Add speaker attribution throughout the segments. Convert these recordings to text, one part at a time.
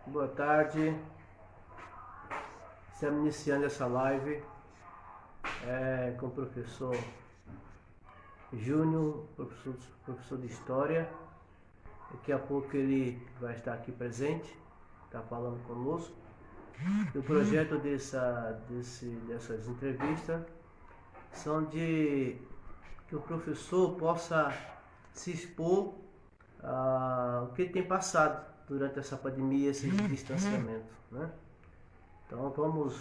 Speaker 1: Boa tarde. Estamos iniciando essa live com o professor Júnior, professor de História. Daqui a pouco ele vai estar aqui presente, está falando conosco. E o projeto dessas entrevistas são de que o professor possa se expor o que ele tem passado durante essa pandemia, esse distanciamento, né? Então vamos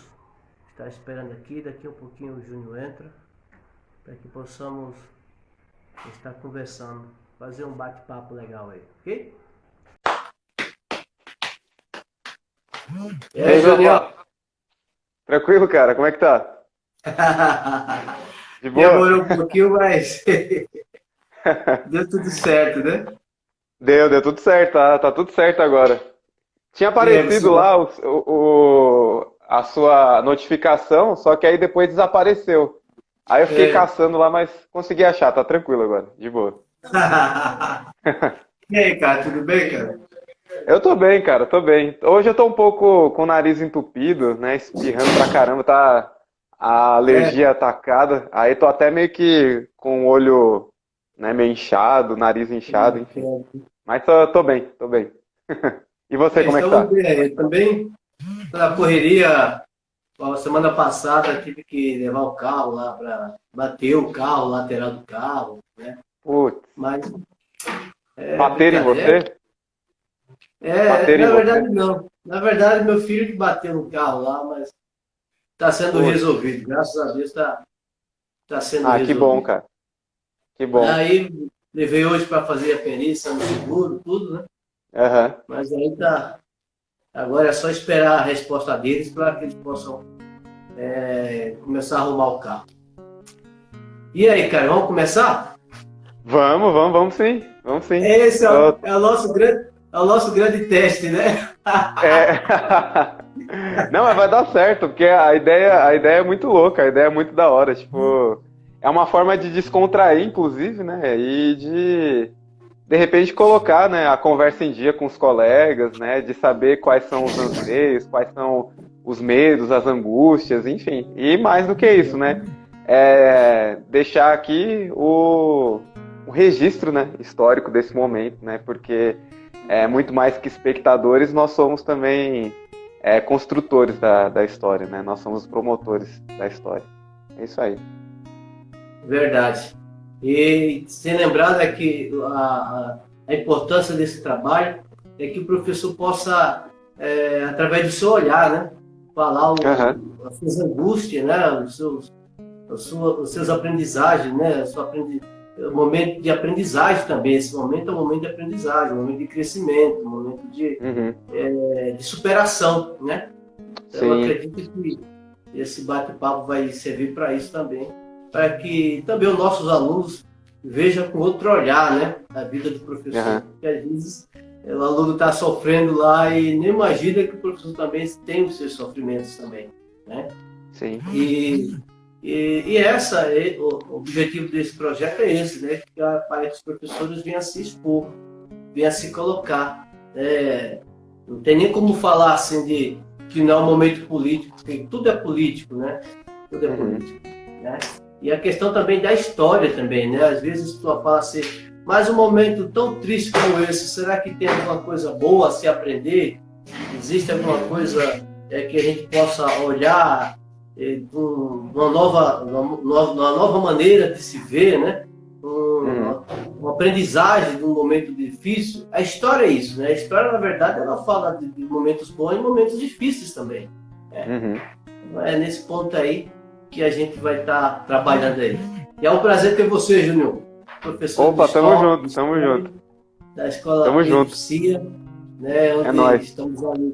Speaker 1: estar esperando aqui, daqui a um pouquinho o Júnior entra, para que possamos estar conversando, fazer um bate-papo legal aí, ok?
Speaker 2: E aí, Júnior? Tranquilo, cara? Como é que tá? De boa?
Speaker 1: Demorou um pouquinho, mas deu tudo certo, né?
Speaker 2: Deu tudo certo, tá tudo certo agora. Tinha
Speaker 1: Você
Speaker 2: aparecido lá a sua notificação, só que aí depois desapareceu. Aí eu fiquei
Speaker 1: é...
Speaker 2: caçando lá, mas consegui achar, tá tranquilo agora, de boa.
Speaker 1: E aí, cara, tudo bem, cara?
Speaker 2: Eu tô bem, cara, tô bem. Hoje eu tô um pouco com o nariz entupido, né? Espirrando pra caramba, tá a
Speaker 1: É,
Speaker 2: alergia atacada. Aí tô até meio que com o olho, né, meio inchado, nariz inchado, enfim. Mas tô bem, tô bem. E você, como é que
Speaker 1: estamos
Speaker 2: tá?
Speaker 1: bem aí. Também na correria. Ó, semana passada tive que levar o carro lá para bater o carro, lateral do carro, né?
Speaker 2: Putz,
Speaker 1: Mas é
Speaker 2: bateram em
Speaker 1: brincadeira.
Speaker 2: você? Bateram em
Speaker 1: Na verdade
Speaker 2: você?
Speaker 1: não. Na verdade meu filho que bateu no carro lá, mas está sendo
Speaker 2: Putz.
Speaker 1: resolvido. Graças a Deus tá sendo
Speaker 2: Ah, que bom,
Speaker 1: resolvido.
Speaker 2: cara. Que bom.
Speaker 1: Aí levei hoje para fazer a perícia no seguro, tudo, né?
Speaker 2: Aham.
Speaker 1: Mas aí tá. Agora é só esperar a resposta deles para que eles possam começar a arrumar o carro. E aí, cara, vamos começar?
Speaker 2: Vamos sim. Vamos sim.
Speaker 1: Esse
Speaker 2: Tô-
Speaker 1: é o nosso grande teste, né?
Speaker 2: É... Não, mas vai dar certo, porque a ideia é muito louca, a ideia é muito da hora. Tipo, é uma forma de descontrair, inclusive, né? E de repente, colocar, né, a conversa em dia com os colegas, né? De saber quais são os anseios, quais são os medos, as angústias, enfim. E mais do que isso, né? É deixar aqui o registro, né, histórico desse momento, né? Porque muito mais que espectadores, nós somos também construtores da história, né? Nós somos promotores da história. É isso aí.
Speaker 1: Verdade. E ser lembrado é que a importância desse trabalho é que o professor possa, através do seu olhar, né, falar
Speaker 2: Aham.
Speaker 1: as suas angústias, né, os seus aprendizagens, né, o momento de aprendizagem também. Esse momento é um momento de aprendizagem, um momento de crescimento, um momento
Speaker 2: Uhum.
Speaker 1: de superação, né? Então, eu
Speaker 2: Sim.
Speaker 1: acredito que esse bate-papo vai servir para isso também, para que também os nossos alunos vejam com outro olhar, né, a vida do professor,
Speaker 2: Aham.
Speaker 1: porque às vezes o aluno está sofrendo lá e nem imagina que o professor também tem os seus sofrimentos também, né?
Speaker 2: Sim.
Speaker 1: E, o objetivo desse projeto é esse, né? Para que os professores venham a se expor, venham a se colocar. Não tem nem como falar assim de que não é um momento político, porque tudo é político, né? Tudo é
Speaker 2: Uhum.
Speaker 1: político, né? E a questão também da história também, né? Às vezes tu fala assim, mas um momento tão triste como esse, será que tem alguma coisa boa a se aprender? Existe alguma coisa que a gente possa olhar uma nova maneira de se ver, né?
Speaker 2: Uhum.
Speaker 1: Uma aprendizagem de um momento difícil. A história é isso, né? A história, na verdade, ela fala de momentos bons e momentos difíceis também. Né?
Speaker 2: Uhum.
Speaker 1: Então, é nesse ponto aí que a gente vai estar trabalhando aí. E é um prazer ter você, Júnior, professor de
Speaker 2: Opa,
Speaker 1: história,
Speaker 2: tamo junto,
Speaker 1: da Escola
Speaker 2: tamo
Speaker 1: Pedro
Speaker 2: junto.
Speaker 1: Cia, né?
Speaker 2: É
Speaker 1: Onde
Speaker 2: nóis.
Speaker 1: estamos ali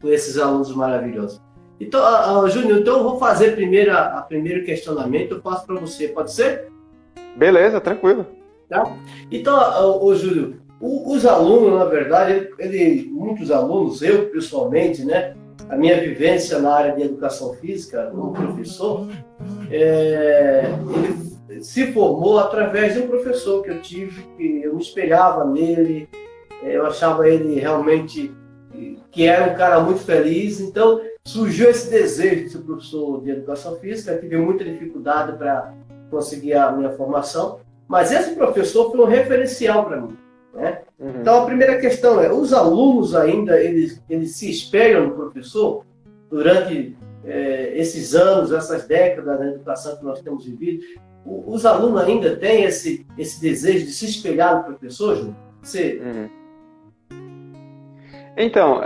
Speaker 1: com esses alunos maravilhosos. Então, Júnior, então eu vou fazer a primeiro questionamento, eu passo para você, pode ser?
Speaker 2: Beleza, tranquilo.
Speaker 1: Tá? Então, Júlio, os alunos, na verdade, muitos alunos, eu pessoalmente, né, a minha vivência na área de educação física, como professor, ele se formou através de um professor que eu tive, que eu me espelhava nele, eu achava ele realmente que era um cara muito feliz. Então, surgiu esse desejo de ser professor de educação física. Tive muita dificuldade para conseguir a minha formação, mas esse professor foi um referencial para mim, né? Então, a primeira questão é, os alunos ainda, eles se espelham no professor durante esses anos, essas décadas da educação que nós temos vivido? Os alunos ainda têm esse desejo de se espelhar no professor, Júlio? Você...
Speaker 2: Então,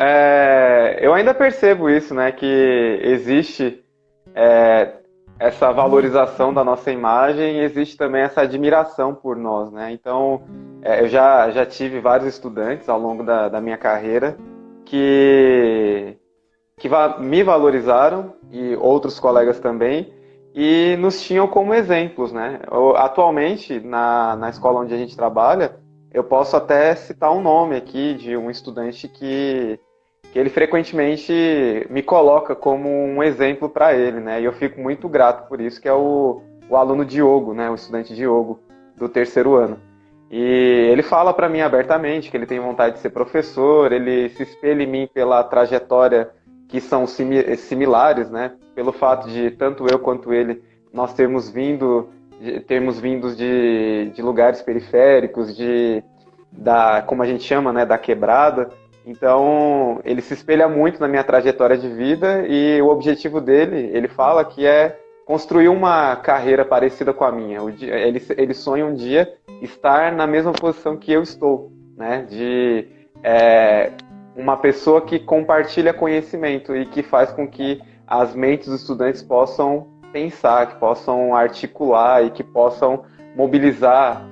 Speaker 2: eu ainda percebo isso, né, que existe essa valorização da nossa imagem e existe também essa admiração por nós, né? Então, eu já tive vários estudantes ao longo da minha carreira que me valorizaram, e outros colegas também, e nos tinham como exemplos, né? Atualmente, na escola onde a gente trabalha, eu posso até citar um nome aqui de um estudante que ele frequentemente me coloca como um exemplo para ele, né? E eu fico muito grato por isso, que é o aluno Diogo, né? O estudante Diogo, do 3º ano. E ele fala para mim abertamente que ele tem vontade de ser professor, ele se espelha em mim pela trajetória que são similares, né? Pelo fato de tanto eu quanto ele nós termos vindos de lugares periféricos, como a gente chama, né, da quebrada. Então, ele se espelha muito na minha trajetória de vida e o objetivo dele, ele fala que é construir uma carreira parecida com a minha. Ele sonha um dia estar na mesma posição que eu estou, né? De uma pessoa que compartilha conhecimento e que faz com que as mentes dos estudantes possam pensar, que possam articular e que possam mobilizar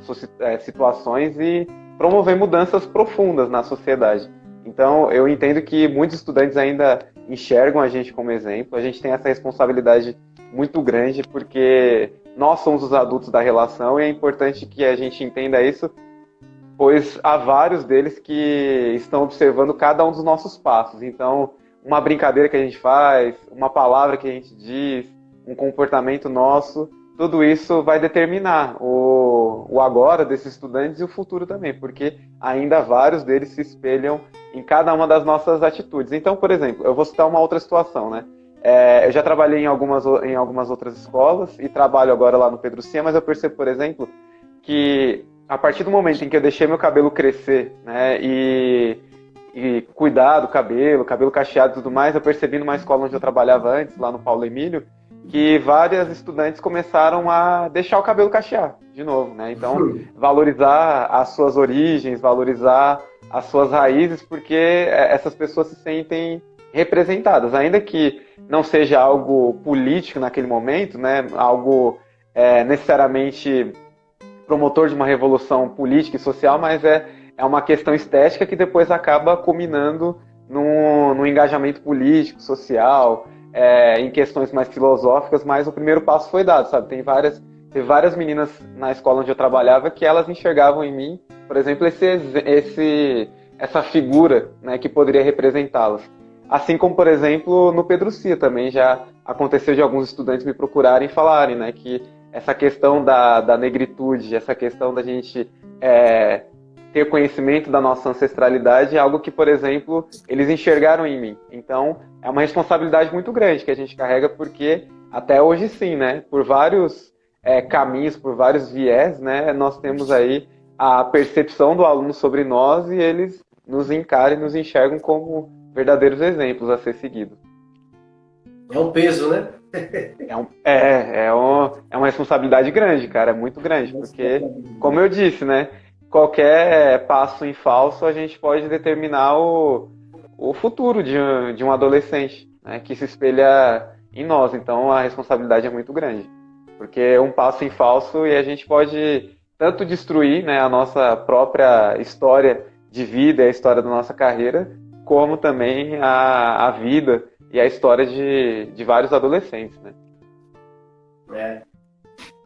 Speaker 2: situações e promover mudanças profundas na sociedade. Então, eu entendo que muitos estudantes ainda enxergam a gente como exemplo. A gente tem essa responsabilidade muito grande, porque nós somos os adultos da relação e é importante que a gente entenda isso, pois há vários deles que estão observando cada um dos nossos passos. Então, uma brincadeira que a gente faz, uma palavra que a gente diz, um comportamento nosso, tudo isso vai determinar o agora desses estudantes e o futuro também, porque ainda vários deles se espelham em cada uma das nossas atitudes. Então, por exemplo, eu vou citar uma outra situação, né? Eu já trabalhei em algumas outras escolas e trabalho agora lá no Pedro Cia, mas eu percebo, por exemplo, que a partir do momento em que eu deixei meu cabelo crescer, né, e cuidar do cabelo cacheado e tudo mais, eu percebi numa escola onde eu trabalhava antes, lá no Paulo Emílio, que várias estudantes começaram a deixar o cabelo cachear de novo, né? Então, valorizar as suas origens, valorizar as suas raízes, porque essas pessoas se sentem representadas, ainda que não seja algo político naquele momento, né? Algo necessariamente promotor de uma revolução política e social, mas é uma questão estética que depois acaba culminando num engajamento político, social, em questões mais filosóficas, mas o primeiro passo foi dado, sabe? Tem várias meninas na escola onde eu trabalhava que elas enxergavam em mim, por exemplo, essa figura, né, que poderia representá-las. Assim como, por exemplo, no Pedro Cia também já aconteceu de alguns estudantes me procurarem e falarem, né, que essa questão da negritude, essa questão da gente ter conhecimento da nossa ancestralidade é algo que, por exemplo, eles enxergaram em mim. Então, é uma responsabilidade muito grande que a gente carrega, porque até hoje sim, né, por vários caminhos, por vários viés, né, nós temos aí a percepção do aluno sobre nós e eles nos encaram e nos enxergam como verdadeiros exemplos a ser seguidos.
Speaker 1: É um peso, né?
Speaker 2: É uma responsabilidade grande, cara, é muito grande, porque, como eu disse, né, qualquer passo em falso a gente pode determinar o futuro de um adolescente, né, que se espelha em nós. Então a responsabilidade é muito grande, porque um passo em falso e a gente pode tanto destruir, né, a nossa própria história de vida, a história da nossa carreira, como também a vida e a história de vários adolescentes, né?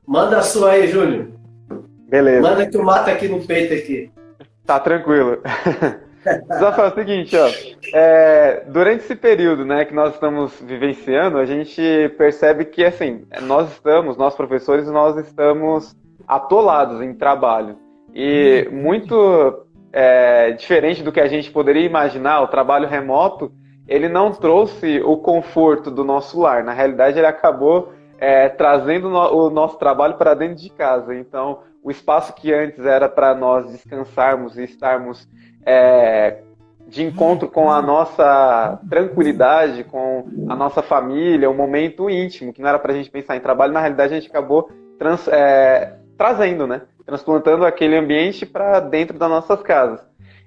Speaker 1: Manda a sua aí, Júlio.
Speaker 2: Beleza.
Speaker 1: Manda que eu mato aqui no peito aqui.
Speaker 2: Tá tranquilo. Rafael, é o seguinte, ó. Durante esse período, né, que nós estamos vivenciando, a gente percebe que, assim, nós professores, nós estamos atolados em trabalho. E muito diferente do que a gente poderia imaginar, o trabalho remoto, ele não trouxe o conforto do nosso lar. Na realidade, ele acabou trazendo o nosso trabalho para dentro de casa. Então, o espaço que antes era para nós descansarmos e estarmos de encontro com a nossa tranquilidade, com a nossa família, um momento íntimo, que não era para a gente pensar em trabalho, na realidade a gente acabou trazendo, né? Transplantando aquele ambiente para dentro das nossas casas.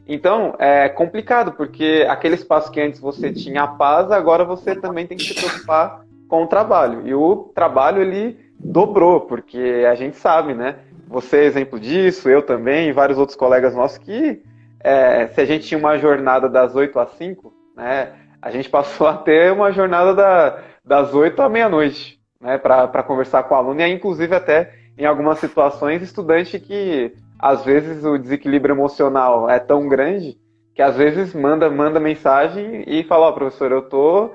Speaker 2: Então, é complicado, porque aquele espaço que antes você tinha a paz, agora você também tem que se preocupar com o trabalho. E o trabalho, ele dobrou, porque a gente sabe, né? Você é exemplo disso, eu também, e vários outros colegas nossos, que se a gente tinha uma jornada das 8 às 5, né, a gente passou a ter uma jornada das 8 à meia-noite, né, para conversar com o aluno, e inclusive até em algumas situações, estudante que às vezes o desequilíbrio emocional é tão grande que às vezes manda mensagem e fala, ó, professor, eu tô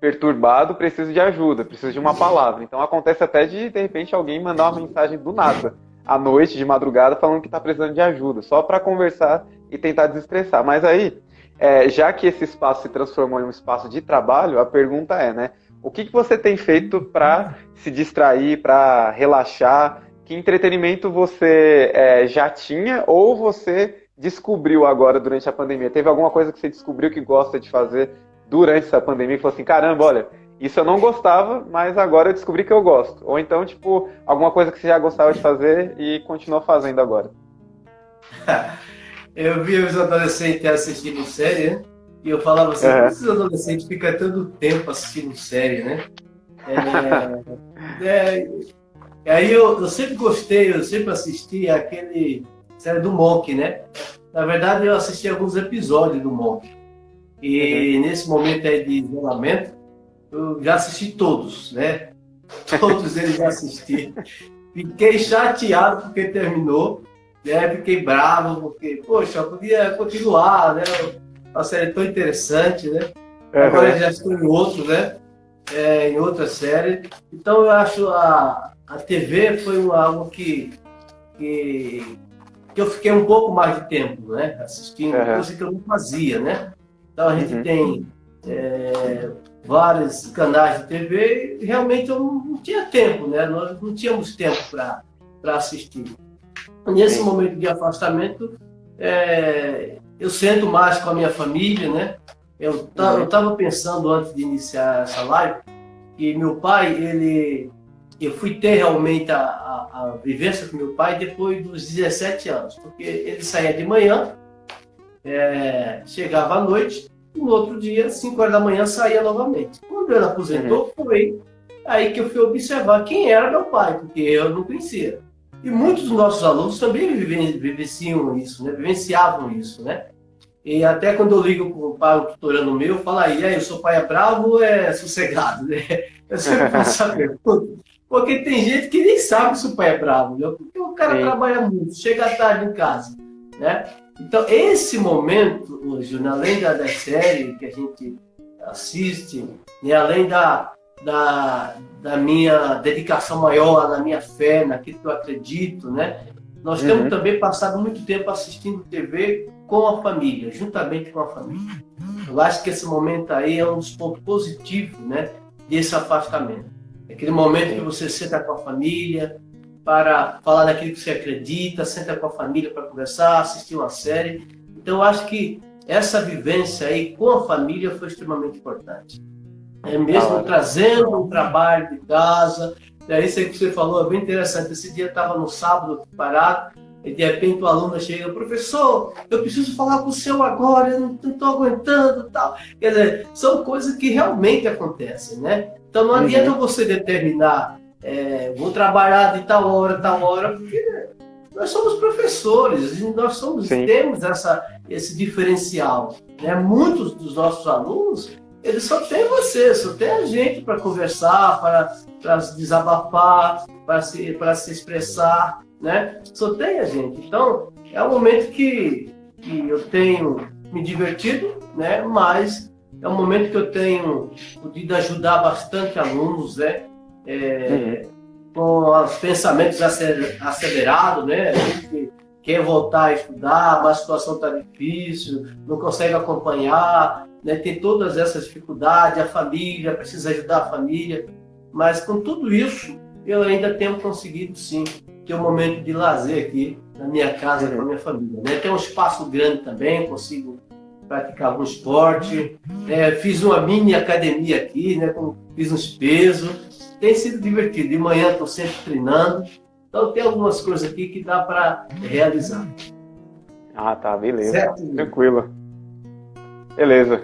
Speaker 2: perturbado, preciso de ajuda, preciso de uma palavra. Então acontece até de repente, alguém mandar uma mensagem do nada, à noite, de madrugada, falando que está precisando de ajuda, só para conversar e tentar desestressar. Mas aí, já que esse espaço se transformou em um espaço de trabalho, a pergunta né? O que você tem feito para se distrair, para relaxar? Que entretenimento você já tinha ou você descobriu agora durante a pandemia? Teve alguma coisa que você descobriu que gosta de fazer durante essa pandemia e falou assim, caramba, olha, isso eu não gostava, mas agora eu descobri que eu gosto. Ou então, tipo, alguma coisa que você já gostava de fazer e continua fazendo agora.
Speaker 1: Eu via os adolescentes assistindo série, né? E eu falava assim, esses adolescentes ficam tanto tempo assistindo série, né? Aí eu sempre gostei, eu sempre assisti aquele série do Monk, né? Na verdade, eu assisti alguns episódios do Monk. E nesse momento aí de isolamento, eu já assisti todos, né? Todos eles já assisti. Fiquei chateado porque terminou, né? Fiquei bravo porque, poxa, eu podia continuar, né? Uma série tão interessante, né? Agora já estou em outro, né? Em outra série. Então eu acho a TV foi algo que eu fiquei um pouco mais de tempo, né? Assistindo, coisa que eu não fazia, né? Então a gente tem vários canais de TV e realmente eu não tinha tempo, né? Nós não tínhamos tempo para assistir. Nesse momento de afastamento, eu sento mais com a minha família, né? Eu estava pensando antes de iniciar essa live que meu pai, eu fui ter realmente a vivência com meu pai depois dos 17 anos, porque ele saía de manhã, chegava à noite, e no outro dia, 5 horas da manhã, saía novamente. Quando ele aposentou, foi aí que eu fui observar quem era meu pai, porque eu não conhecia. E muitos dos nossos alunos também vivenciavam isso, né? E até quando eu ligo para o tutorando meu, eu falo aí, o seu pai é bravo ou é sossegado, né? Eu sempre faço essa pergunta. Porque tem gente que nem sabe se o pai é bravo, né? Porque o cara trabalha muito, chega tarde em casa, né? Então, esse momento, hoje, além da série que a gente assiste, né? Além da minha dedicação maior, na minha fé, naquilo que eu acredito, né? Nós temos também passado muito tempo assistindo TV com a família, juntamente com a família. Eu acho que esse momento aí é um dos pontos positivos, né, desse afastamento. Aquele momento que você senta com a família para falar daquilo que você acredita, senta com a família para conversar, assistir uma série. Então, eu acho que essa vivência aí com a família foi extremamente importante. Mesmo trazendo um trabalho de casa. Isso aí que você falou é bem interessante. Esse dia eu estava no sábado parado e de repente o aluno chega, professor, eu preciso falar com o senhor agora, eu não estou aguentando, tal. Quer dizer, são coisas que realmente acontecem, né? Então não adianta você determinar, vou trabalhar de tal hora, porque nós somos professores e nós temos esse diferencial, né? Muitos dos nossos alunos, eles só tem você, só tem a gente para conversar, para se desabafar, para se expressar, né? Só tem a gente. Então, é um momento que eu tenho me divertido, né? Mas é um momento que eu tenho podido ajudar bastante alunos, né? Com os pensamentos acelerados, né? Que quer voltar a estudar, mas a situação está difícil, não consegue acompanhar, né? Tem todas essas dificuldades, a família, precisa ajudar a família. Mas com tudo isso, eu ainda tenho conseguido, sim, ter um momento de lazer aqui na minha casa com a minha família, né? Tem um espaço grande também, consigo praticar algum esporte. Fiz uma mini academia aqui, né? Fiz uns pesos. Tem sido divertido. De manhã estou sempre treinando. Então tem algumas coisas aqui que dá para realizar.
Speaker 2: Ah, tá, beleza.
Speaker 1: Certo?
Speaker 2: Tranquilo. Beleza.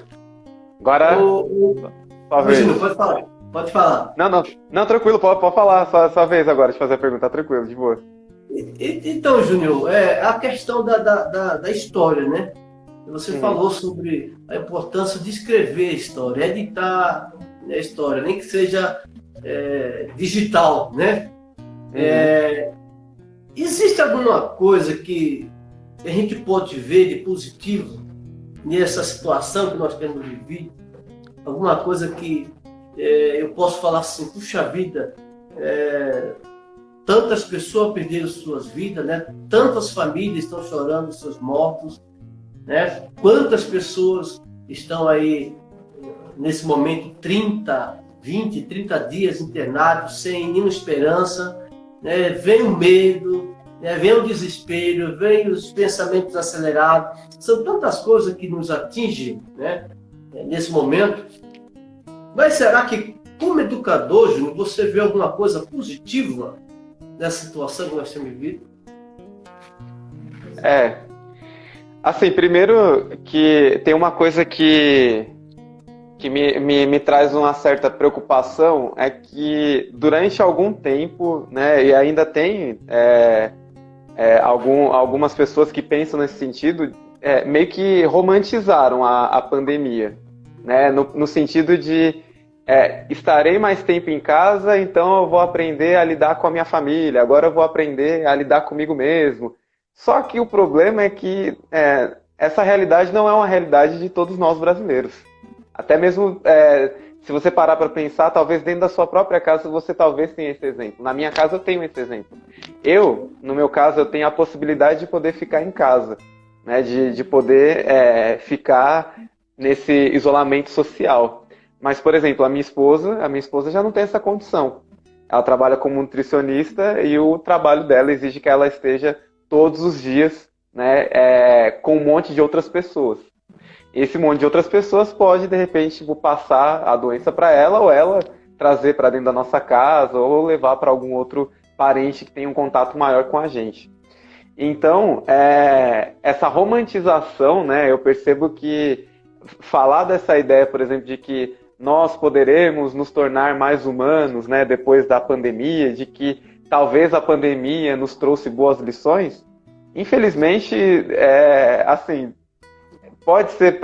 Speaker 2: Agora, sua vez.
Speaker 1: Júnior, pode falar. Pode falar.
Speaker 2: Não, tranquilo, pode falar. Sua vez agora de fazer a pergunta, tranquilo, de boa.
Speaker 1: Então, Júnior, a questão da história, né? Você falou sobre a importância de escrever a história, editar a história, nem que seja digital, né? Existe alguma coisa que a gente pode ver de positivo nessa situação que nós temos vivido? Alguma coisa que eu posso falar assim, puxa vida, tantas pessoas perderam suas vidas, né? Tantas famílias estão chorando seus mortos, né? Quantas pessoas estão aí nesse momento 20, 30 dias internados sem nenhuma esperança, né? Vem o medo, né? Vem o desespero, vem os pensamentos acelerados. São tantas coisas que nos atingem, né? Nesse momento. Mas será que, como educador, Júnior, você vê alguma coisa positiva nessa situação que nós temos vivido?
Speaker 2: Assim, primeiro que tem uma coisa que me traz uma certa preocupação, é que durante algum tempo, né, e ainda tem algumas pessoas que pensam nesse sentido, meio que romantizaram a pandemia, né, no sentido de estarei mais tempo em casa, então eu vou aprender a lidar com a minha família, agora eu vou aprender a lidar comigo mesmo. Só que o problema é que essa realidade não é uma realidade de todos nós brasileiros. Até mesmo se você parar para pensar, talvez dentro da sua própria casa você talvez tenha esse exemplo. Na minha casa eu tenho esse exemplo. No meu caso, eu tenho a possibilidade de poder ficar em casa, né, de poder ficar nesse isolamento social. Mas, por exemplo, a minha esposa já não tem essa condição. Ela trabalha como nutricionista e o trabalho dela exige que ela esteja todos os dias, né, com um monte de outras pessoas. Esse monte de outras pessoas pode, de repente, passar a doença para ela, ou ela trazer para dentro da nossa casa, ou levar para algum outro parente que tenha um contato maior com a gente. Então, essa romantização, né, eu percebo que falar dessa ideia, por exemplo, de que nós poderemos nos tornar mais humanos, né, depois da pandemia, de que talvez a pandemia nos trouxe boas lições, infelizmente, assim, pode ser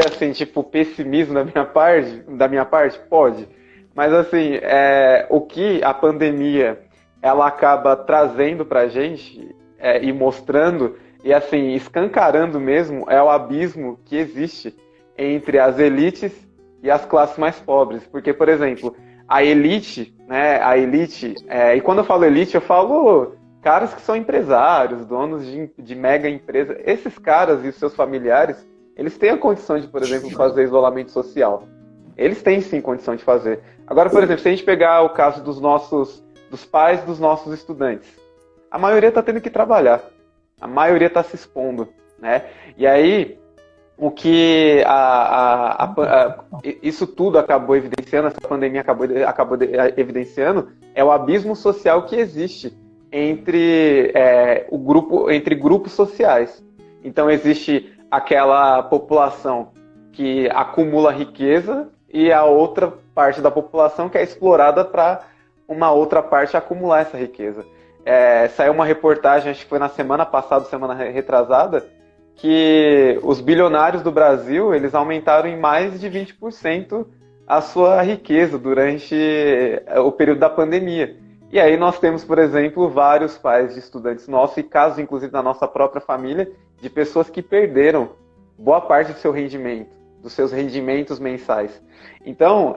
Speaker 2: assim, tipo, pessimismo da minha parte, pode, mas assim, o que a pandemia ela acaba trazendo pra gente e mostrando, e assim, escancarando mesmo, é o abismo que existe entre as elites e as classes mais pobres. Porque, por exemplo, a elite, né, e quando eu falo elite, eu falo caras que são empresários, donos de mega empresa. Esses caras e os seus familiares, eles têm a condição de, por exemplo, fazer isolamento social. Eles têm sim condição de fazer. Agora, por exemplo, se a gente pegar o caso dos pais dos nossos estudantes, a maioria está tendo que trabalhar. A maioria está se expondo, né? E aí, o que isso tudo acabou evidenciando, essa pandemia acabou evidenciando, é o abismo social que existe entre grupos sociais. Então, existe aquela população que acumula riqueza e a outra parte da população que é explorada para uma outra parte acumular essa riqueza. Saiu uma reportagem, acho que foi na semana passada, semana retrasada, que os bilionários do Brasil, eles aumentaram em mais de 20% a sua riqueza durante o período da pandemia. E aí nós temos, por exemplo, vários pais de estudantes nossos, e casos, inclusive, na nossa própria família, de pessoas que perderam boa parte do seu rendimento, dos seus rendimentos mensais. Então,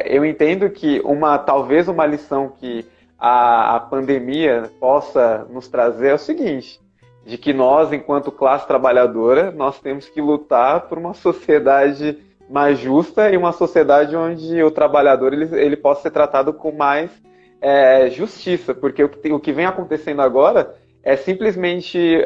Speaker 2: eu entendo que talvez uma lição que a pandemia possa nos trazer é o seguinte, de que nós, enquanto classe trabalhadora, nós temos que lutar por uma sociedade mais justa e uma sociedade onde o trabalhador ele possa ser tratado com mais justiça, porque o que vem acontecendo agora é simplesmente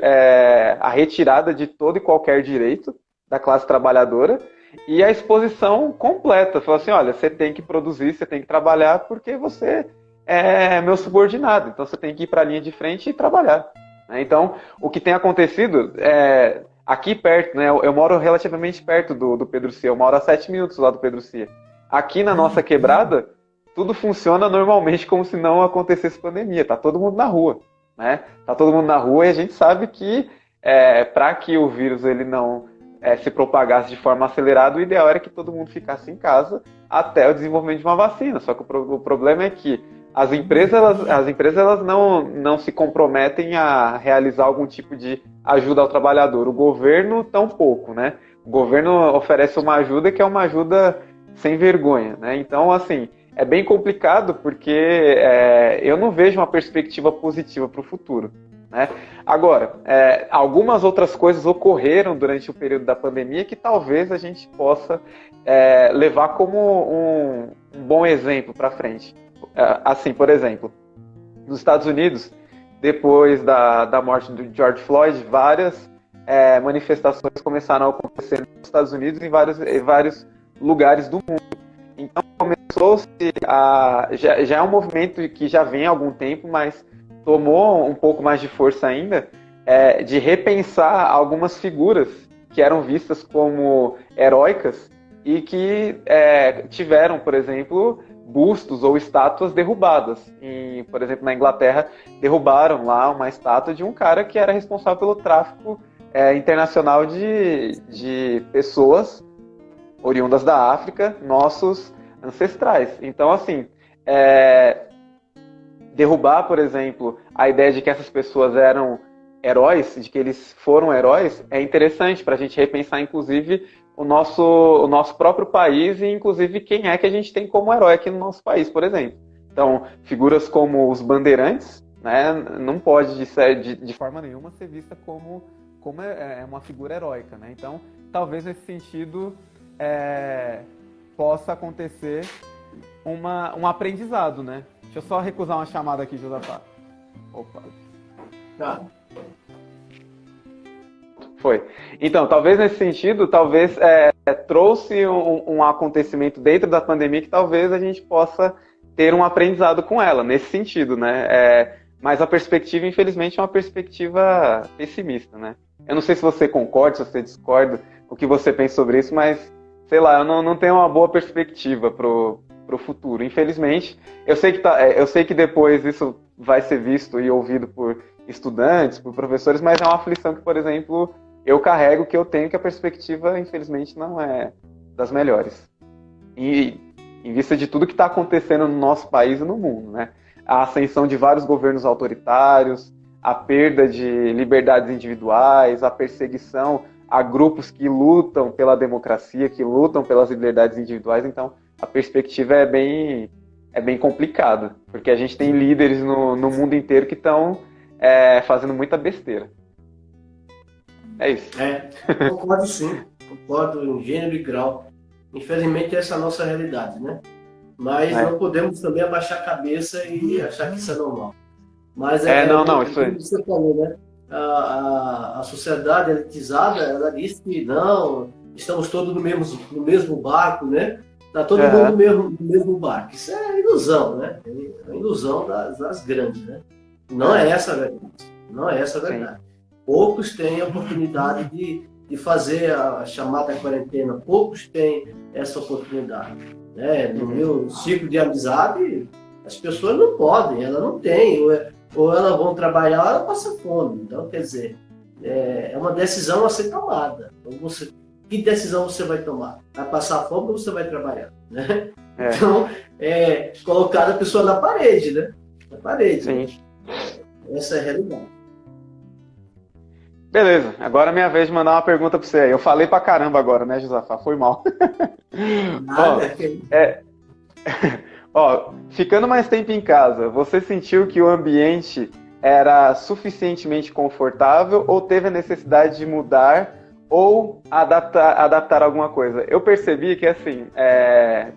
Speaker 2: a retirada de todo e qualquer direito da classe trabalhadora e a exposição completa. Fala assim, olha, você tem que produzir, você tem que trabalhar porque você é meu subordinado, então você tem que ir para a linha de frente e trabalhar. Então, o que tem acontecido aqui perto, né? Eu moro relativamente perto do Pedro Cia, eu moro a 7 minutos lá do Pedro Cia. Aqui na nossa quebrada, tudo funciona normalmente como se não acontecesse pandemia, tá todo mundo na rua, né? Tá todo mundo na rua e a gente sabe que para que o vírus ele não se propagasse de forma acelerada, o ideal era que todo mundo ficasse em casa até o desenvolvimento de uma vacina. Só que o problema é que as empresas elas não se comprometem a realizar algum tipo de ajuda ao trabalhador. O governo, tampouco, né? O governo oferece uma ajuda que é uma ajuda sem vergonha, né? Então, assim, é bem complicado porque eu não vejo uma perspectiva positiva para o futuro, né? Agora, algumas outras coisas ocorreram durante o período da pandemia que talvez a gente possa levar como um bom exemplo para frente. Assim, por exemplo, nos Estados Unidos, depois da morte do George Floyd, várias manifestações começaram a acontecer nos Estados Unidos e em vários lugares do mundo. Então começou-se já é um movimento que já vem há algum tempo, mas tomou um pouco mais de força ainda, de repensar algumas figuras que eram vistas como heróicas e que tiveram, por exemplo, bustos ou estátuas derrubadas. Por exemplo, na Inglaterra, derrubaram lá uma estátua de um cara que era responsável pelo tráfico internacional de pessoas oriundas da África, nossos ancestrais. Então, assim, derrubar, por exemplo, a ideia de que essas pessoas eram heróis, de que eles foram heróis, é interessante para a gente repensar, inclusive, o nosso próprio país e, inclusive, quem é que a gente tem como herói aqui no nosso país, por exemplo. Então, figuras como os bandeirantes, né, não pode, de forma nenhuma, ser vista como uma figura heróica, né? Então, talvez nesse sentido possa acontecer um aprendizado, né? Deixa eu só recusar uma chamada aqui, Josafá. Opa.
Speaker 1: Tá.
Speaker 2: Foi. Então, talvez nesse sentido, trouxe um acontecimento dentro da pandemia que talvez a gente possa ter um aprendizado com ela, nesse sentido, né? Mas a perspectiva, infelizmente, é uma perspectiva pessimista, né? Eu não sei se você concorda, se você discorda, o que você pensa sobre isso, mas, sei lá, eu não tenho uma boa perspectiva pro futuro. Infelizmente, eu sei que depois isso vai ser visto e ouvido por estudantes, por professores, mas é uma aflição que, por exemplo, eu carrego, que eu tenho, que a perspectiva, infelizmente, não é das melhores. E em vista de tudo que está acontecendo no nosso país e no mundo, né? A ascensão de vários governos autoritários, a perda de liberdades individuais, a perseguição a grupos que lutam pela democracia, que lutam pelas liberdades individuais. Então, a perspectiva é bem complicada, porque a gente tem líderes no mundo inteiro que estão fazendo muita besteira. É isso.
Speaker 1: Concordo sim, concordo em gênero e grau. Infelizmente essa é a nossa realidade, né? Mas não podemos também abaixar a cabeça e achar que isso é normal. Mas
Speaker 2: isso aí.
Speaker 1: Você falou, né? A sociedade elitizada, ela diz que não, estamos todos no mesmo barco, né? Está todo mundo no mesmo barco. Isso é ilusão, né? É uma ilusão das grandes, né? Não é essa a verdade. Não é essa a verdade. Poucos têm a oportunidade de fazer a chamada quarentena. Poucos têm essa oportunidade. Né? No meu ciclo de amizade, as pessoas não podem, elas não têm. Ou elas vão trabalhar ou elas passam fome. Então, quer dizer, é uma decisão a ser tomada. Então, que decisão você vai tomar? Vai passar fome ou você vai trabalhar? Né? Então, colocar a pessoa na parede, né? Na parede.
Speaker 2: Sim.
Speaker 1: Essa é a realidade.
Speaker 2: Beleza, agora é minha vez de mandar uma pergunta para você aí. Eu falei pra caramba agora, né, Josafá? Foi mal.
Speaker 1: Nada,
Speaker 2: Ó, ficando mais tempo em casa, você sentiu que o ambiente era suficientemente confortável ou teve a necessidade de mudar ou adaptar alguma coisa? Eu percebi que, assim,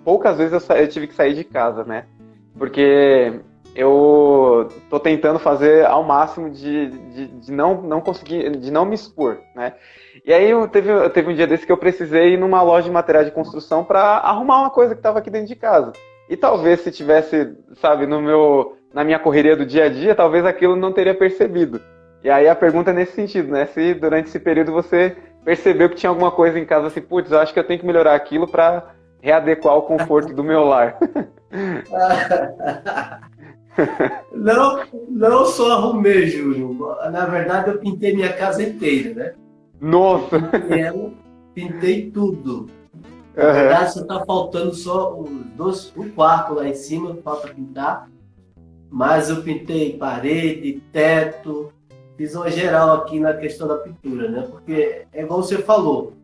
Speaker 2: poucas vezes eu tive que sair de casa, né? Porque eu tô tentando fazer ao máximo de não conseguir, de não me expor, né? E aí teve um dia desse que eu precisei ir numa loja de material de construção para arrumar uma coisa que estava aqui dentro de casa. E talvez se tivesse, sabe, na minha correria do dia a dia, talvez aquilo não teria percebido. E aí a pergunta é nesse sentido, né? Se durante esse período você percebeu que tinha alguma coisa em casa assim, putz, eu acho que eu tenho que melhorar aquilo para readequar o conforto do meu lar.
Speaker 1: Não só arrumei, Júlio. Na verdade, eu pintei minha casa inteira, né?
Speaker 2: Nossa!
Speaker 1: Pintei tudo. Na verdade, só está faltando só um quarto lá em cima, falta pintar. Mas eu pintei parede, teto, fiz uma geral aqui na questão da pintura, né? Porque é igual você falou,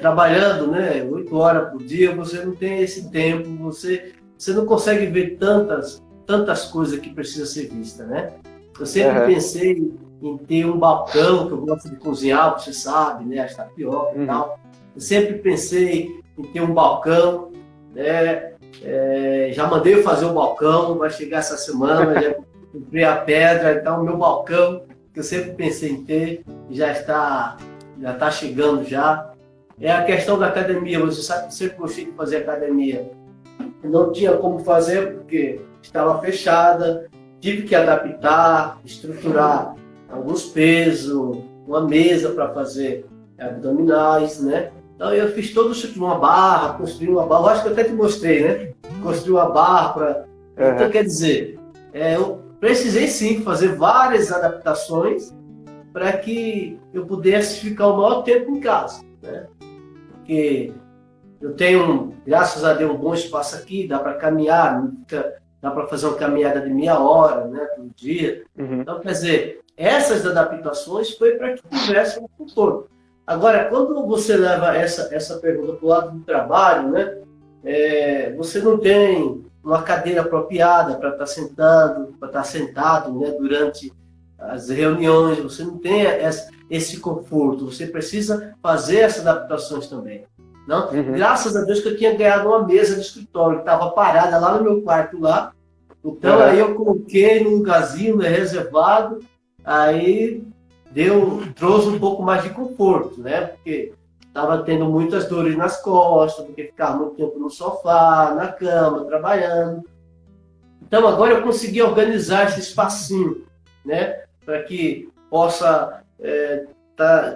Speaker 1: trabalhando, né, 8 horas por dia, você não tem esse tempo, você não consegue ver tantas coisas que precisam ser vistas, né? Eu sempre pensei em ter um balcão, que eu gosto de cozinhar, você sabe, né, as tapioca e tal. Eu sempre pensei em ter um balcão, né? Já mandei fazer o balcão, vai chegar essa semana, já comprei a pedra, então o meu balcão, que eu sempre pensei em ter, já está chegando já. É a questão da academia, você sabe que eu sempre gostei de fazer academia. Não tinha como fazer porque estava fechada, tive que adaptar, estruturar alguns pesos, uma mesa para fazer abdominais, né? Então eu fiz todo uma barra, construí uma barra, eu acho que eu até te mostrei, né? Construí uma barra para... Então quer dizer, eu precisei sim fazer várias adaptações para que eu pudesse ficar o maior tempo em casa, né? Porque eu tenho, graças a Deus, um bom espaço aqui, dá para caminhar, dá para fazer uma caminhada de meia hora, né, todo dia. Então, quer dizer, essas adaptações foi para que tivesse um conforto. Agora, quando você leva essa pergunta para o lado do trabalho, né, você não tem uma cadeira apropriada para estar sentado, né, durante as reuniões, você não tem esse conforto, você precisa fazer essas adaptações também. Não? Graças a Deus que eu tinha ganhado uma mesa de escritório, que estava parada lá no meu quarto lá. Então aí eu coloquei num lugarzinho, né, reservado, aí trouxe um pouco mais de conforto, né? Porque estava tendo muitas dores nas costas, porque ficava muito tempo no sofá, na cama, trabalhando. Então agora eu consegui organizar esse espacinho, né? Para que possa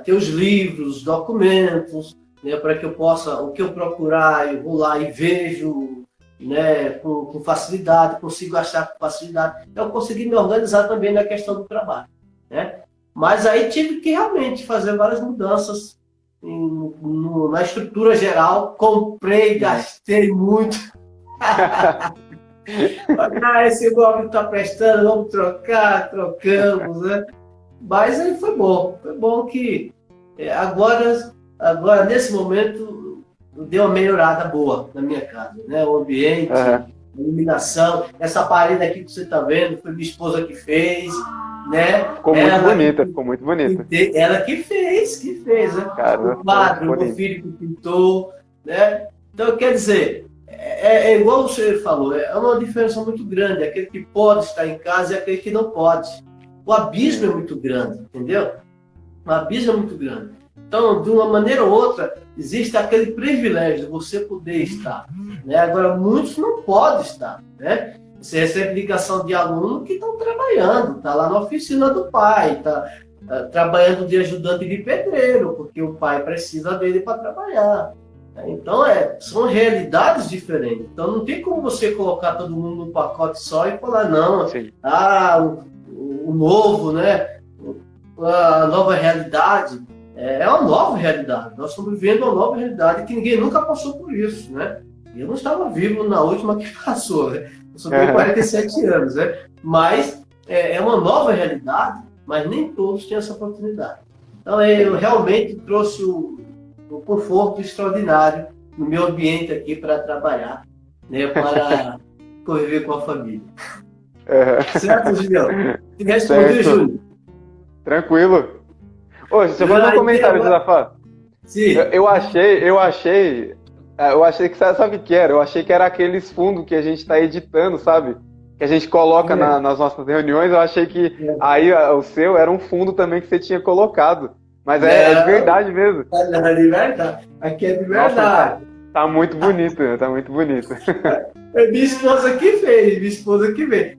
Speaker 1: ter os livros, os documentos, né, para que eu possa, o que eu procurar, eu vou lá e vejo, né, com facilidade, consigo achar com facilidade. Eu consegui me organizar também na questão do trabalho, né? Mas aí tive que realmente fazer várias mudanças na estrutura geral. Comprei, gastei muito. Esse móvel está prestando, vamos trocar, trocamos, né? Mas aí foi bom que agora, nesse momento, deu uma melhorada boa na minha casa, né? O ambiente, a iluminação, essa parede aqui que você está vendo, foi minha esposa que fez, né?
Speaker 2: Ficou muito bonita.
Speaker 1: Ela que fez, né?
Speaker 2: Cara,
Speaker 1: o quadro, meu filho que pintou, né? Então, quer dizer, é igual você falou, é uma diferença muito grande, aquele que pode estar em casa e aquele que não pode. O abismo é muito grande, entendeu? O abismo é muito grande. Então, de uma maneira ou outra, existe aquele privilégio de você poder estar, né? Agora, muitos não podem estar, né? Você recebe ligação de aluno que estão trabalhando, está lá na oficina do pai, está trabalhando de ajudante de pedreiro, porque o pai precisa dele para trabalhar. Então, são realidades diferentes. Então, não tem como você colocar todo mundo num pacote só e falar, não, o novo, né? A nova realidade. É uma nova realidade. Nós estamos vivendo uma nova realidade que ninguém nunca passou por isso, né? Eu não estava vivo na última que passou, né? Eu só tenho 47 anos, né? Mas é uma nova realidade, mas nem todos têm essa oportunidade. Então, eu realmente trouxe um conforto extraordinário no meu ambiente aqui para trabalhar, né? Para conviver com a família.
Speaker 2: Uhum.
Speaker 1: Certo, Julião? Te responder, Júlio.
Speaker 2: Tranquilo. Ô, deixa eu fazer um comentário, Josafá.
Speaker 1: Sim.
Speaker 2: Eu achei que, sabe o que era? Eu achei que era aqueles fundos que a gente está editando, sabe? Que a gente coloca nas nossas reuniões. Eu achei que aí o seu era um fundo também que você tinha colocado. Mas é de verdade mesmo.
Speaker 1: É de verdade. Aqui é de verdade. Nossa,
Speaker 2: tá muito bonito, tá muito bonito.
Speaker 1: É minha esposa que fez.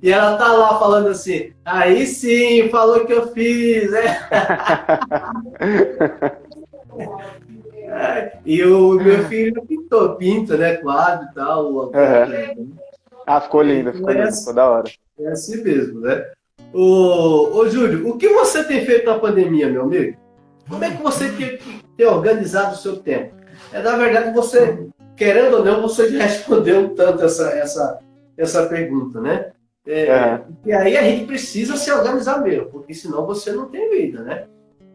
Speaker 1: E ela tá lá falando assim, aí sim, falou que eu fiz, E o meu filho pinta, né, quadro e tal.
Speaker 2: Ficou lindo, ficou da hora.
Speaker 1: É assim mesmo, né? Ô Júlio, o que você tem feito na pandemia, meu amigo? Como é que você tem organizado o seu tempo? Na verdade, você, querendo ou não, você já respondeu tanto essa pergunta, né? E aí a gente precisa se organizar mesmo, porque senão você não tem vida, né?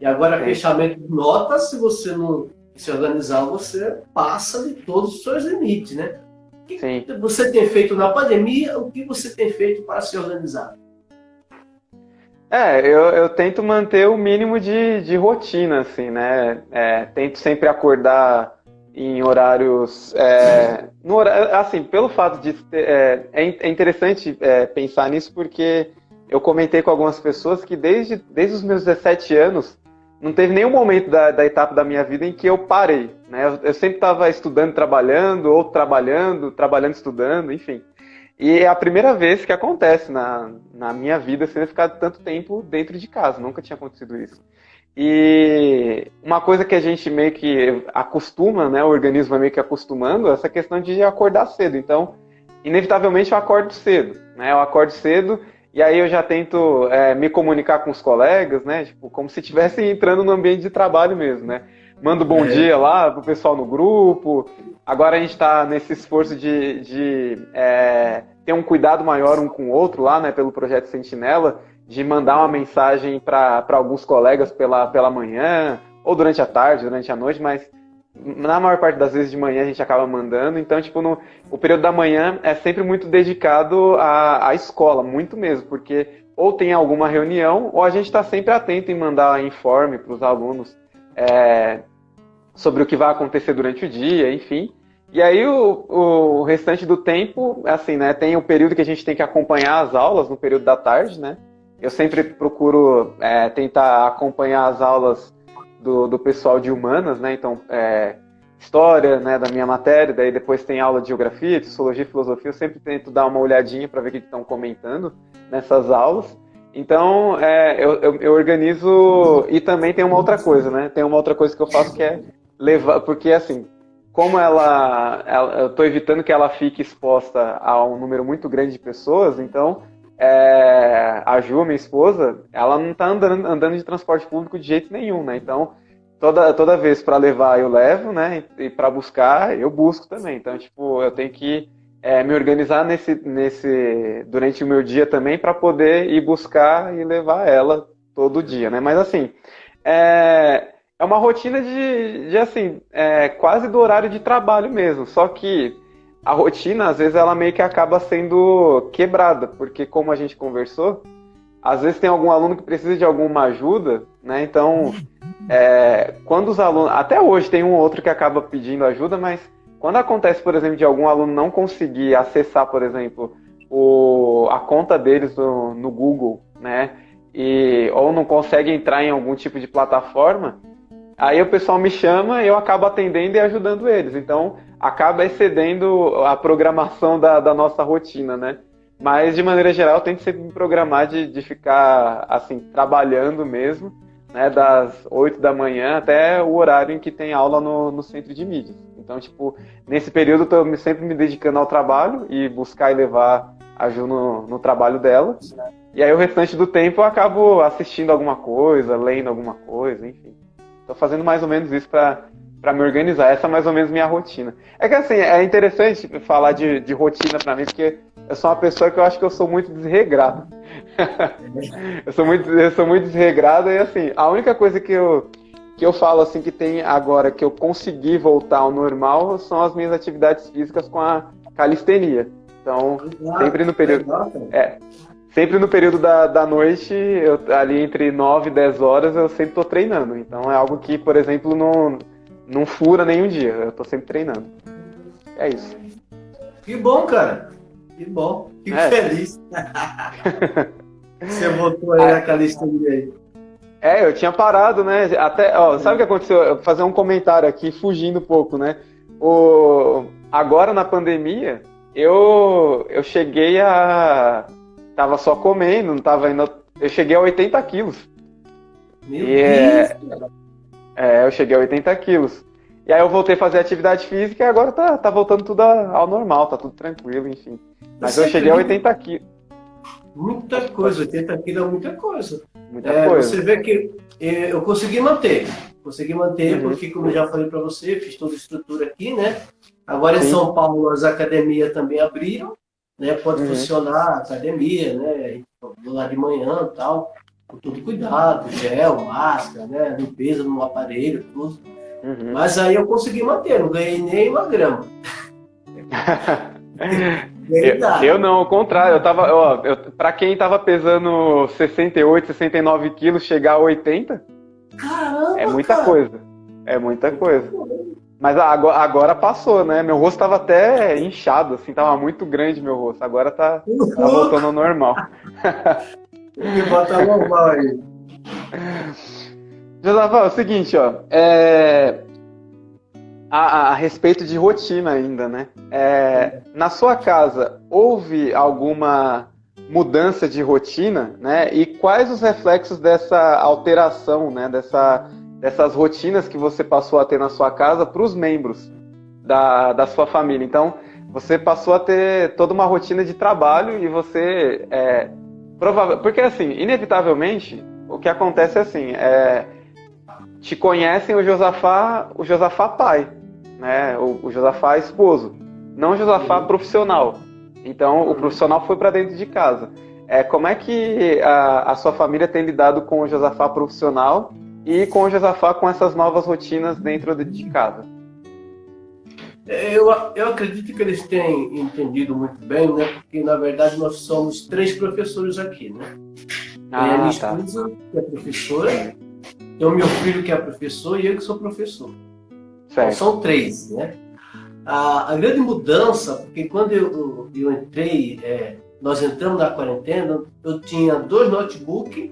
Speaker 1: E agora, fechamento de notas, se você não se organizar, você passa de todos os seus limites, né? O que você tem feito na pandemia? O que você tem feito para se organizar?
Speaker 2: Eu tento manter o mínimo de rotina, assim, né? Tento sempre acordar em horários... assim, pelo fato de... É interessante pensar nisso porque eu comentei com algumas pessoas que desde os meus 17 anos não teve nenhum momento da etapa da minha vida em que eu parei, né? Eu sempre estava estudando, trabalhando, ou trabalhando, estudando, enfim. E é a primeira vez que acontece na minha vida sem ficar tanto tempo dentro de casa. Nunca tinha acontecido isso. E uma coisa que a gente meio que acostuma, né? O organismo é meio que acostumando, é essa questão de acordar cedo. Então, inevitavelmente eu acordo cedo, né? Eu acordo cedo e aí eu já tento me comunicar com os colegas, né? Tipo, como se estivesse entrando no ambiente de trabalho mesmo, né? Mando bom dia lá pro pessoal no grupo. Agora a gente está nesse esforço de ter um cuidado maior um com o outro lá, né, pelo Projeto Sentinela, de mandar uma mensagem para alguns colegas pela manhã, ou durante a tarde, durante a noite, mas na maior parte das vezes de manhã a gente acaba mandando. Então, tipo, o período da manhã é sempre muito dedicado à escola, muito mesmo, porque ou tem alguma reunião, ou a gente está sempre atento em mandar informe para os alunos sobre o que vai acontecer durante o dia, enfim. E aí o restante do tempo, assim, né, tem o período que a gente tem que acompanhar as aulas, no período da tarde, né? Eu sempre procuro tentar acompanhar as aulas do pessoal de humanas, né? Então, história, né, da minha matéria, daí depois tem aula de geografia, de sociologia e filosofia, eu sempre tento dar uma olhadinha para ver o que estão comentando nessas aulas. Então, eu organizo, e também tem uma outra coisa, né? Tem uma outra coisa que eu faço que é levar, porque assim, como eu estou evitando que ela fique exposta a um número muito grande de pessoas, então a Ju, minha esposa, ela não está andando de transporte público de jeito nenhum, né? Então, toda vez para levar eu levo, né? E para buscar, eu busco também. Então, tipo, eu tenho que me organizar durante o meu dia também para poder ir buscar e levar ela todo dia, né? Mas assim, é uma rotina de assim, quase do horário de trabalho mesmo, só que a rotina, às vezes, ela meio que acaba sendo quebrada, porque como a gente conversou, às vezes tem algum aluno que precisa de alguma ajuda, né? Então, quando os alunos... Até hoje tem um ou outro que acaba pedindo ajuda, mas quando acontece, por exemplo, de algum aluno não conseguir acessar, por exemplo, a conta deles no Google, né? Ou não consegue entrar em algum tipo de plataforma, aí o pessoal me chama e eu acabo atendendo e ajudando eles. Então, acaba excedendo a programação da nossa rotina, né? Mas, de maneira geral, eu tento sempre me programar de ficar, assim, trabalhando mesmo, né? Das 8 da manhã até o horário em que tem aula no centro de mídias. Então, tipo, nesse período eu estou sempre me dedicando ao trabalho e buscar e levar a Ju no trabalho dela. E aí o restante do tempo eu acabo assistindo alguma coisa, lendo alguma coisa, enfim. Estou fazendo mais ou menos isso para me organizar. Essa é mais ou menos minha rotina. É que assim, é interessante falar de rotina para mim, porque eu sou uma pessoa que eu acho que eu sou muito desregrado. eu sou muito desregrado e assim, a única coisa que eu falo assim que tem agora que eu consegui voltar ao normal são as minhas atividades físicas com a calistenia. Então,
Speaker 1: Ah,
Speaker 2: sempre no período,
Speaker 1: legal, cara.
Speaker 2: sempre no período da noite, ali entre 9 e 10 horas, eu sempre tô treinando. Então é algo que, por exemplo, não fura nenhum dia. Eu tô sempre treinando. É isso.
Speaker 1: Que bom, cara. Que bom. Fico
Speaker 2: É.
Speaker 1: feliz. Você voltou aí na calistenia aí.
Speaker 2: Eu tinha parado, né? Até, ó, sabe o que aconteceu? Eu vou fazer um comentário aqui, fugindo um pouco, né? Agora na pandemia, eu cheguei a. Tava só comendo, não tava indo. Eu cheguei a 80 quilos.
Speaker 1: Meu
Speaker 2: E
Speaker 1: Deus, cara.
Speaker 2: eu cheguei a 80 quilos. E aí eu voltei a fazer atividade física e agora tá voltando tudo ao normal, tá tudo tranquilo, enfim. Mas
Speaker 1: Você
Speaker 2: eu cheguei a
Speaker 1: acredita?
Speaker 2: 80 quilos.
Speaker 1: Muita coisa. 80 quilos é muita coisa.
Speaker 2: Muita coisa.
Speaker 1: Você vê que eu consegui manter. Consegui manter
Speaker 2: Uhum.
Speaker 1: porque, como eu já falei para você, fiz toda a estrutura aqui, né? Agora em
Speaker 2: Sim.
Speaker 1: São Paulo as academias também abriram, né? Pode
Speaker 2: Uhum.
Speaker 1: funcionar a academia, né? Vou lá de manhã e tal, com todo cuidado, gel, máscara, né? Limpeza no aparelho, tudo.
Speaker 2: Uhum.
Speaker 1: Mas aí eu consegui manter, não ganhei nem uma grama. Ganhei nada.
Speaker 2: Eu não, ao contrário, eu tava, ó, pra quem tava pesando 68, 69 quilos, chegar a 80,
Speaker 1: Caramba,
Speaker 2: é muita
Speaker 1: cara.
Speaker 2: coisa. É muita coisa. Mas agora passou, né? Meu rosto tava até inchado, assim, tava muito grande meu rosto. Agora tá voltando ao normal.
Speaker 1: Tem que botar normal aí.
Speaker 2: Josafá, é o seguinte, ó. A respeito de rotina ainda, né? Na sua casa, houve alguma mudança de rotina, né? E quais os reflexos dessa alteração, né? Dessas rotinas que você passou a ter na sua casa para os membros da sua família? Então, você passou a ter toda uma rotina de trabalho e você... porque, assim, inevitavelmente, o que acontece é assim... te conhecem o Josafá pai, né? O Josafá esposo, não o Josafá profissional. Então, o profissional foi para dentro de casa. Como é que a sua família tem lidado com o Josafá profissional e com o Josafá com essas novas rotinas dentro de casa?
Speaker 1: Eu acredito que eles têm entendido muito bem, né? Porque, na verdade, nós somos 3 professores aqui, né? Tem a minha esposa, que é professora, tem o meu filho, que é professor, e eu que sou professor. Então, são 3, né? A grande mudança, porque quando eu entrei, nós entramos na quarentena, eu tinha 2 notebooks,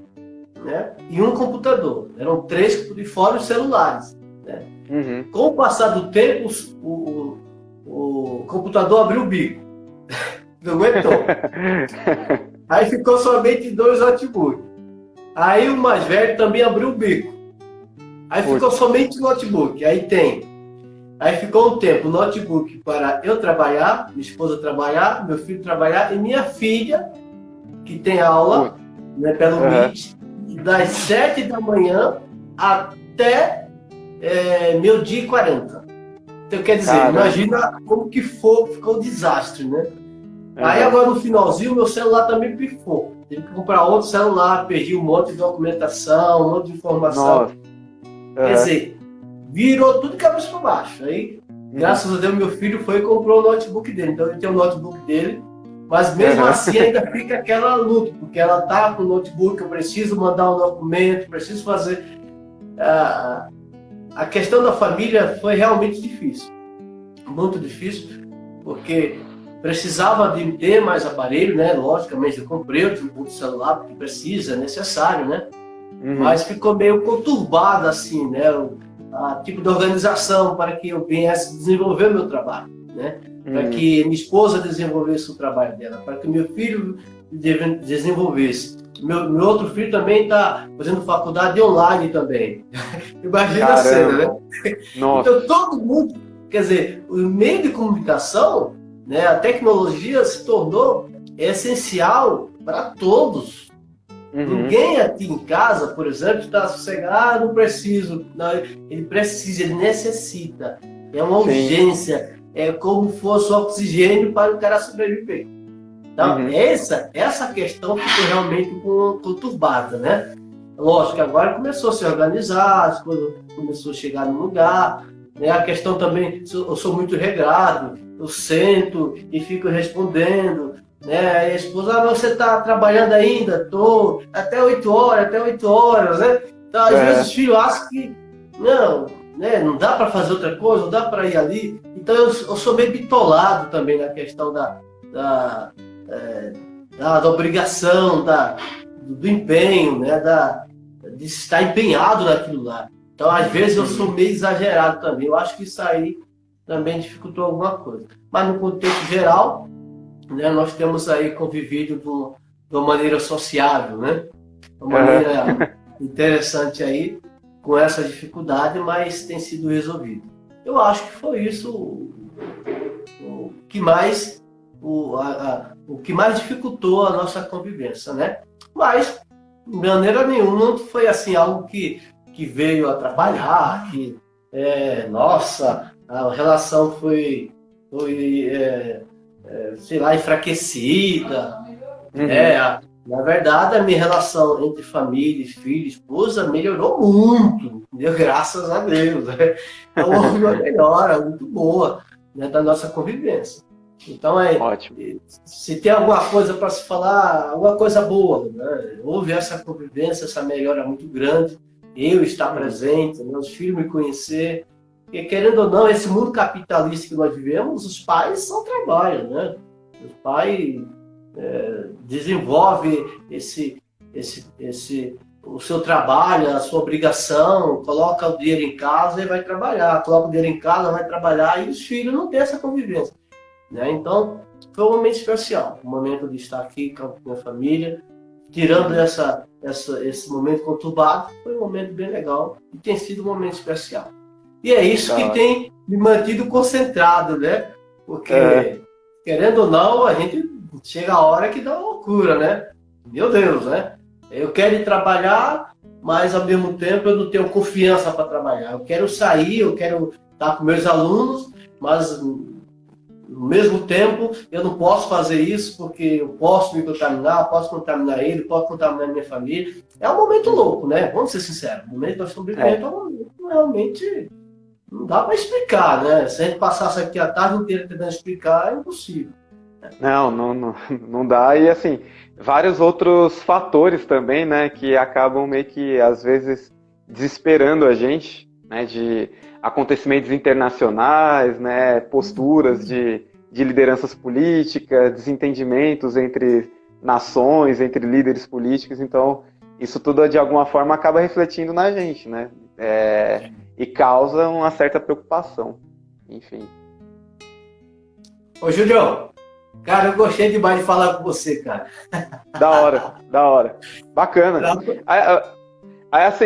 Speaker 1: né? E um computador. Eram 3 de fora os celulares, né?
Speaker 2: Uhum.
Speaker 1: Com o passar do tempo, o computador abriu o bico. Não aguentou. Aí ficou somente 2 notebooks. Aí o mais velho também abriu o bico. Aí ficou somente o notebook. Aí ficou um tempo, notebook para eu trabalhar, minha esposa trabalhar, meu filho trabalhar e minha filha, que tem aula, né, pelo Meet, das 7 da manhã até meio-dia e 40. Então, quer dizer,
Speaker 2: Caramba.
Speaker 1: imagina como que ficou um desastre, né? Aí agora no finalzinho, meu celular também pifou. Tive que comprar outro celular, perdi um monte de documentação, um monte de informação.
Speaker 2: Nossa.
Speaker 1: Quer dizer, virou tudo de cabeça para baixo. Aí, graças a Deus, meu filho foi e comprou o notebook dele. Então ele tem o notebook dele, mas mesmo assim ainda fica aquela luta, porque ela tá com o notebook, eu preciso mandar um documento, preciso fazer. A questão da família foi realmente difícil. Muito difícil, porque precisava de ter mais aparelho, né? Logicamente, eu comprei outro celular, porque precisa, é necessário, né? Mas ficou meio conturbado, assim, né? Tipo de organização para que eu viesse desenvolver o meu trabalho, né? Para que minha esposa desenvolvesse o trabalho dela, para que meu filho desenvolvesse. Meu outro filho também está fazendo faculdade online também. Imagina a cena, né?
Speaker 2: Nossa.
Speaker 1: Então todo mundo, quer dizer, o meio de comunicação, né? A tecnologia se tornou essencial para todos. Ninguém aqui em casa, por exemplo, está sossegado, não preciso. Não, ele precisa, ele necessita. É uma urgência. É como se fosse oxigênio para o cara sobreviver. Então, essa questão ficou realmente conturbada, né? Lógico que agora começou a se organizar, as coisas começaram a chegar no lugar. Né? A questão também, eu sou muito regrado. eu sento e fico respondendo, né? Aí a esposa, você está trabalhando ainda? Tô, até 8 horas, né? Então, às vezes os filhos acham que, não, né? Não dá para fazer outra coisa, não dá para ir ali. Então, eu sou meio bitolado também na questão da obrigação, do empenho, né? De estar empenhado naquilo lá. Então, às vezes, eu sou meio exagerado também. Eu acho que isso aí também dificultou alguma coisa. Mas, no contexto geral, né, nós temos aí convivido de uma maneira sociável, né? Uma maneira interessante aí, com essa dificuldade, mas tem sido resolvido. Eu acho que foi isso o que mais dificultou a nossa convivência, né? Mas, de maneira nenhuma, não foi assim algo que veio atrapalhar, que, nossa, a relação foi sei lá, enfraquecida. Na verdade, a minha relação entre família, filho, esposa melhorou muito, entendeu? Graças a Deus. Né? Então, houve uma melhora muito boa, né, da nossa convivência. Então,
Speaker 2: ótimo.
Speaker 1: Se tem alguma coisa para se falar, alguma coisa boa, né? Houve essa convivência, essa melhora muito grande, eu estar presente, meus filhos me conhecer, porque, querendo ou não, esse mundo capitalista que nós vivemos, os pais só trabalham, né? Os pais desenvolvem o seu trabalho, a sua obrigação, coloca o dinheiro em casa e vai trabalhar, coloca o dinheiro em casa, vai trabalhar, e os filhos não têm essa convivência. Né? Então, foi um momento especial, um momento de estar aqui com a minha família, tirando esse momento conturbado, foi um momento bem legal e tem sido um momento especial. E é isso que tem me mantido concentrado, né? Porque, querendo ou não, a gente chega a hora que dá uma loucura, né? Meu Deus, né? Eu quero ir trabalhar, mas ao mesmo tempo eu não tenho confiança para trabalhar. Eu quero sair, eu quero estar com meus alunos, mas ao mesmo tempo eu não posso fazer isso porque eu posso me contaminar, posso contaminar ele, posso contaminar minha família. É um momento louco, né? Vamos ser sinceros. O momento que nós estamos vivendo é um momento realmente não dá para explicar, né? Se a gente passasse aqui a tarde inteira tentando explicar, é impossível.
Speaker 2: Não dá. E assim, vários outros fatores também, né, que acabam meio que, às vezes, desesperando a gente, né, de acontecimentos internacionais, né, posturas de lideranças políticas, desentendimentos entre nações, entre líderes políticos. Então, isso tudo, de alguma forma, acaba refletindo na gente, né? E causa uma certa preocupação. Enfim.
Speaker 1: Ô, Julião, cara, eu gostei demais de falar com você, cara.
Speaker 2: Da hora. Bacana. Aí, assim,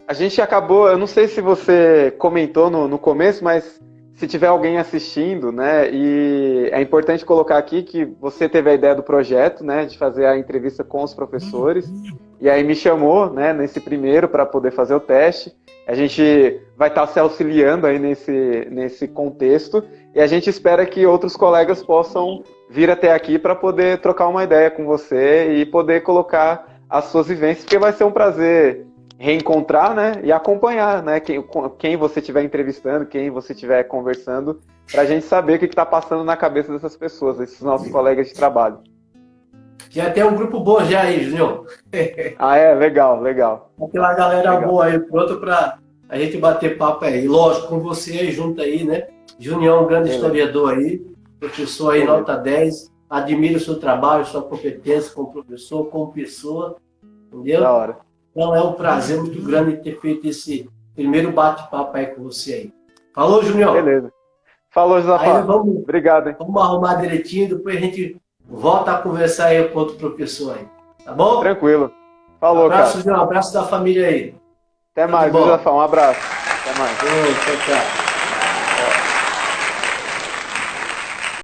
Speaker 2: a gente acabou, eu não sei se você comentou no começo, mas se tiver alguém assistindo, né, e é importante colocar aqui que você teve a ideia do projeto, né, de fazer a entrevista com os professores, e aí me chamou, né, nesse primeiro para poder fazer o teste. A gente vai estar se auxiliando aí nesse contexto, e a gente espera que outros colegas possam vir até aqui para poder trocar uma ideia com você e poder colocar as suas vivências, porque vai ser um prazer reencontrar, né, e acompanhar, né, quem você estiver entrevistando, quem você estiver conversando, para a gente saber o que está passando na cabeça dessas pessoas, esses nossos colegas de trabalho.
Speaker 1: Já tem um grupo bom já aí, Junior.
Speaker 2: Legal.
Speaker 1: Aquela galera boa aí, pronto para a gente bater papo aí. Lógico, com você aí junto aí, né? Junior é um grande historiador aí, professor aí, nota 10. Admiro o seu trabalho, sua competência como professor, como pessoa, entendeu?
Speaker 2: Da hora.
Speaker 1: Então é um prazer muito grande ter feito esse primeiro bate-papo aí com você aí. Falou, Junior?
Speaker 2: Beleza. Falou, Josafá. Obrigado, hein?
Speaker 1: Vamos arrumar direitinho, depois a gente volta a conversar aí com outro professor aí. Tá bom?
Speaker 2: Tranquilo. Falou,
Speaker 1: abraço,
Speaker 2: cara.
Speaker 1: Junior. Abraço da família aí.
Speaker 2: Até mais, Josafá. Um abraço. Até mais.
Speaker 1: Tchau.